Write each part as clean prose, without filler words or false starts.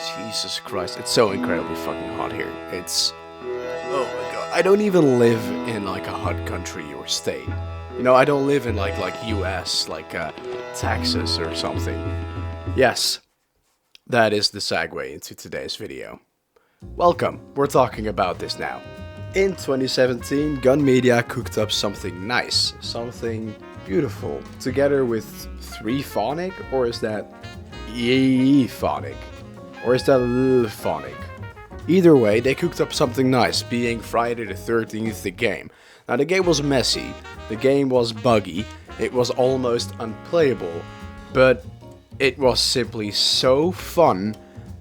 Jesus Christ, it's so incredibly fucking hot here. It's... Oh my god. I don't even live in like a hot country or state. You know, I don't live in like US, like Texas or something. Yes, that is the segue into today's video. Welcome, we're talking about this now. In 2017, Gun Media cooked up something nice, something beautiful, together with 3-phonic, or is that E-phonic? Or is that L-phonic? Either way, they cooked up something nice, being Friday the 13th the game. Now the game was messy, the game was buggy, it was almost unplayable, but it was simply so fun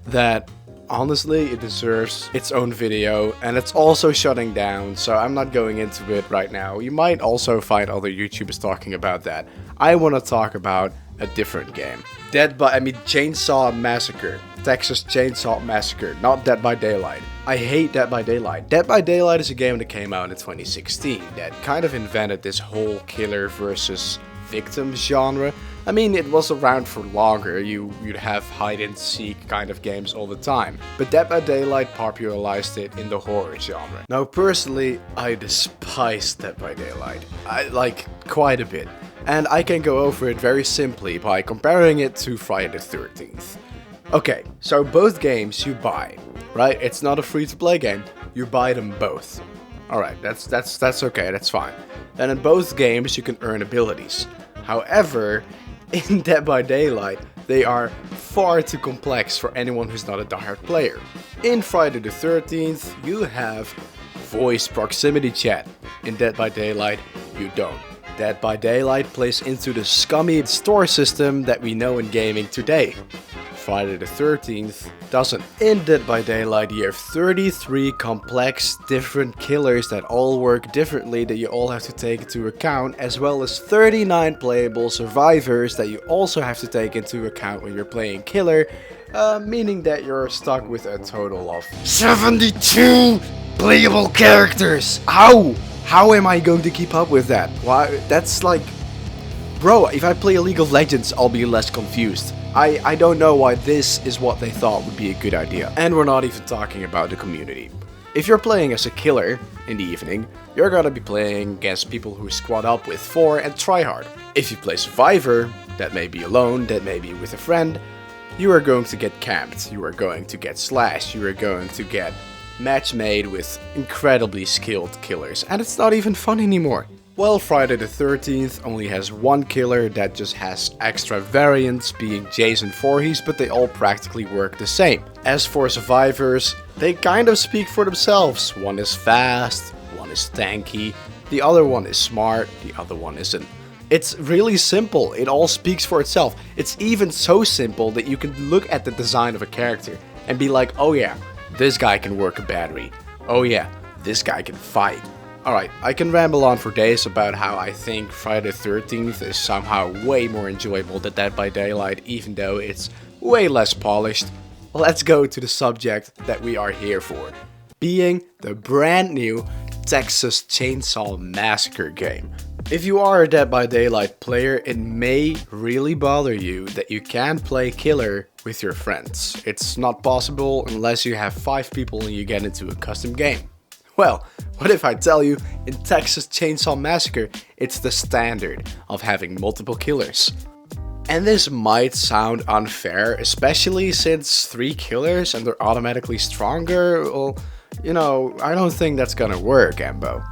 that honestly it deserves its own video, and it's also shutting down, so I'm not going into it right now. You might also find other YouTubers talking about that. I want to talk about a different game. Chainsaw Massacre. Texas Chainsaw Massacre, not Dead by Daylight. I hate Dead by Daylight. Dead by Daylight is a game that came out in 2016 that kind of invented this whole killer versus victim genre. I mean, it was around for longer, you'd have hide and seek kind of games all the time. But Dead by Daylight popularized it in the horror genre. Now personally, I despise Dead by Daylight. I like quite a bit. And I can go over it very simply by comparing it to Friday the 13th. Okay, so both games you buy, right? It's not a free-to-play game, you buy them both. Alright, that's okay, that's fine. And in both games you can earn abilities. However, in Dead by Daylight, they are far too complex for anyone who's not a diehard player. In Friday the 13th, you have voice proximity chat. In Dead by Daylight, you don't. Dead by Daylight plays into the scummy store system that we know in gaming today. Friday the 13th doesn't. In Dead by Daylight you have 33 complex different killers that all work differently that you all have to take into account, as well as 39 playable survivors that you also have to take into account when you're playing killer, meaning that you're stuck with a total of 72 playable characters. How am I going to keep up with that? Why? That's like... Bro, if I play League of Legends, I'll be less confused. I don't know why this is what they thought would be a good idea. And we're not even talking about the community. If you're playing as a killer in the evening, you're gonna be playing against people who squad up with 4 and try hard. If you play Survivor, that may be alone, that may be with a friend, you are going to get camped, you are going to get slashed, you are going to get match made with incredibly skilled killers, and it's not even fun anymore. Well, Friday the 13th only has one killer that just has extra variants, being Jason Voorhees, but they all practically work the same. As for survivors, they kind of speak for themselves. One is fast, one is tanky, the other one is smart, the other one isn't. It's really simple, it all speaks for itself. It's even so simple that you can look at the design of a character and be like, oh yeah, this guy can work a battery. Oh yeah, this guy can fight. Alright, I can ramble on for days about how I think Friday the 13th is somehow way more enjoyable than Dead by Daylight, even though it's way less polished. Let's go to the subject that we are here for, being the brand new Texas Chainsaw Massacre game. If you are a Dead by Daylight player, it may really bother you that you can't play killer with your friends. It's not possible unless you have 5 people and you get into a custom game. Well, what if I tell you, in Texas Chainsaw Massacre, it's the standard of having multiple killers. And this might sound unfair, especially since 3 killers and they're automatically stronger. Well, you know, I don't think that's gonna work, Ambo.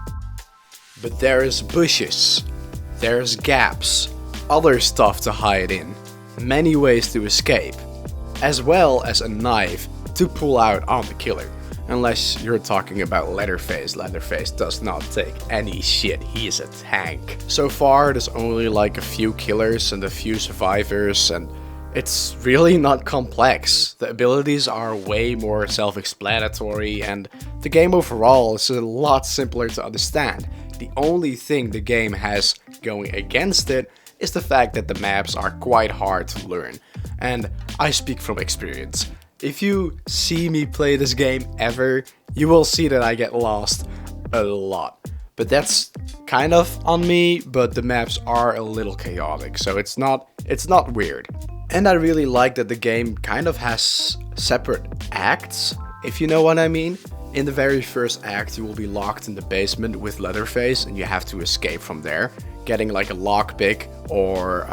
But there's bushes, there's gaps, other stuff to hide in, many ways to escape, as well as a knife to pull out on the killer. Unless you're talking about Leatherface. Leatherface does not take any shit, he is a tank. So far there's only like a few killers and a few survivors, and it's really not complex. The abilities are way more self-explanatory, and the game overall is a lot simpler to understand. The only thing the game has going against it is the fact that the maps are quite hard to learn. And I speak from experience. If you see me play this game ever, you will see that I get lost a lot. But that's kind of on me, but the maps are a little chaotic, so it's not weird. And I really like that the game kind of has separate acts, if you know what I mean. In the very first act, you will be locked in the basement with Leatherface and you have to escape from there, getting like a lockpick or,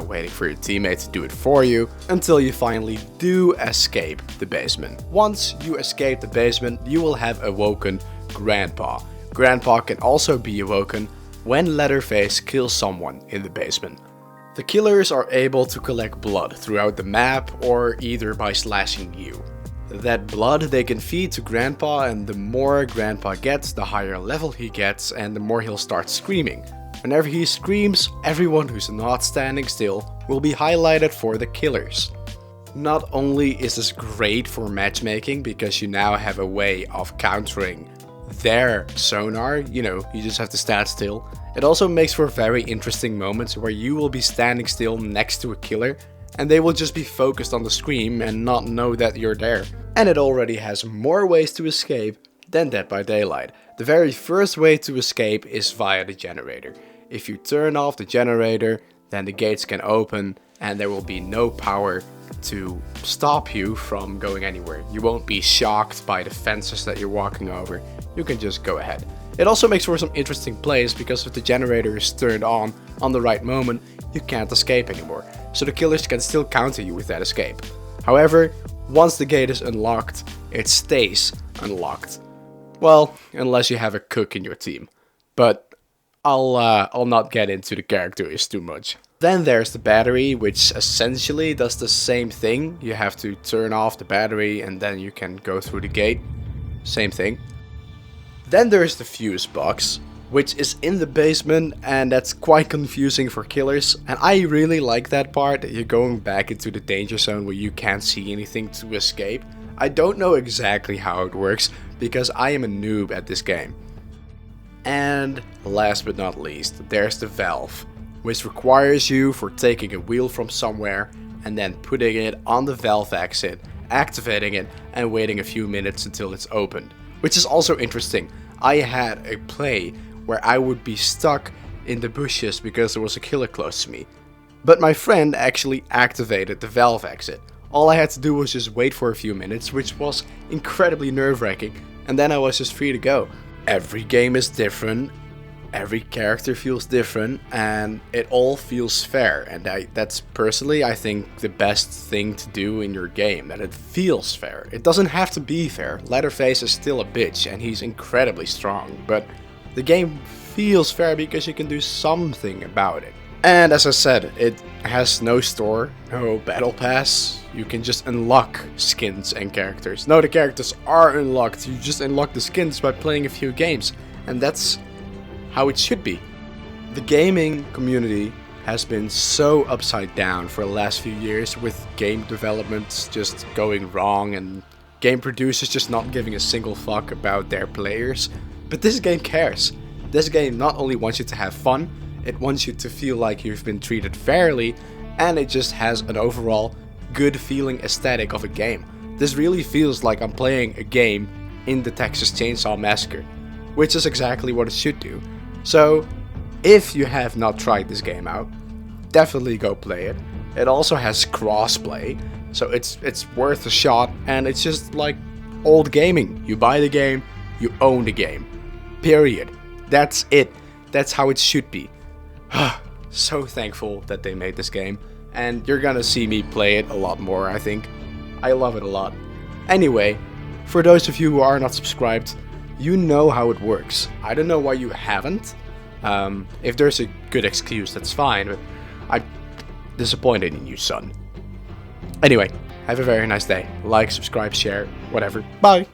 waiting for your teammate to do it for you until you finally do escape the basement. Once you escape the basement, you will have awoken Grandpa. Grandpa can also be awoken when Leatherface kills someone in the basement. The killers are able to collect blood throughout the map or either by slashing you. That blood they can feed to Grandpa, and the more Grandpa gets, the higher level he gets and the more he'll start screaming. Whenever he screams, everyone who's not standing still will be highlighted for the killers. Not only is this great for matchmaking because you now have a way of countering their sonar, you just have to stand still. It also makes for very interesting moments where you will be standing still next to a killer and they will just be focused on the scream and not know that you're there. And it already has more ways to escape than Dead by Daylight. The very first way to escape is via the generator. If you turn off the generator, then the gates can open and there will be no power to stop you from going anywhere. You won't be shocked by the fences that you're walking over. You can just go ahead. It also makes for some interesting plays because if the generator is turned on the right moment, you can't escape anymore. So the killers can still counter you with that escape. However, once the gate is unlocked, it stays unlocked. Well, unless you have a cook in your team. But I'll not get into the characters too much. Then there's the battery, which essentially does the same thing. You have to turn off the battery and then you can go through the gate. Same thing. Then there's the fuse box, which is in the basement, and that's quite confusing for killers. And I really like that part, that you're going back into the danger zone where you can't see anything to escape. I don't know exactly how it works, because I am a noob at this game. And last but not least, there's the valve, which requires you for taking a wheel from somewhere and then putting it on the valve exit, activating it, and waiting a few minutes until it's opened. Which is also interesting. I had a play where I would be stuck in the bushes because there was a killer close to me. But my friend actually activated the valve exit. All I had to do was just wait for a few minutes, which was incredibly nerve-wracking, and then I was just free to go. Every game is different, every character feels different, and it all feels fair. And that's personally, I think, the best thing to do in your game, that it feels fair. It doesn't have to be fair. Leatherface is still a bitch, and he's incredibly strong, but the game feels fair because you can do something about it. And as I said, it has no store, no battle pass. You can just unlock skins and characters. No, the characters are unlocked. You just unlock the skins by playing a few games. And that's how it should be. The gaming community has been so upside down for the last few years, with game developments just going wrong and game producers just not giving a single fuck about their players. But this game cares. This game not only wants you to have fun, it wants you to feel like you've been treated fairly, and it just has an overall good feeling aesthetic of a game. This really feels like I'm playing a game in the Texas Chainsaw Massacre, which is exactly what it should do. So, if you have not tried this game out, definitely go play it. It also has crossplay, so it's worth a shot, and it's just like old gaming. You buy the game, you own the game. Period. That's it. That's how it should be. So thankful that they made this game, and you're gonna see me play it a lot more, I think. I love it a lot. Anyway, for those of you who are not subscribed, you know how it works. I don't know why you haven't. If there's a good excuse, that's fine, but I'm disappointed in you, son. Anyway, have a very nice day. Like, subscribe, share, whatever. Bye!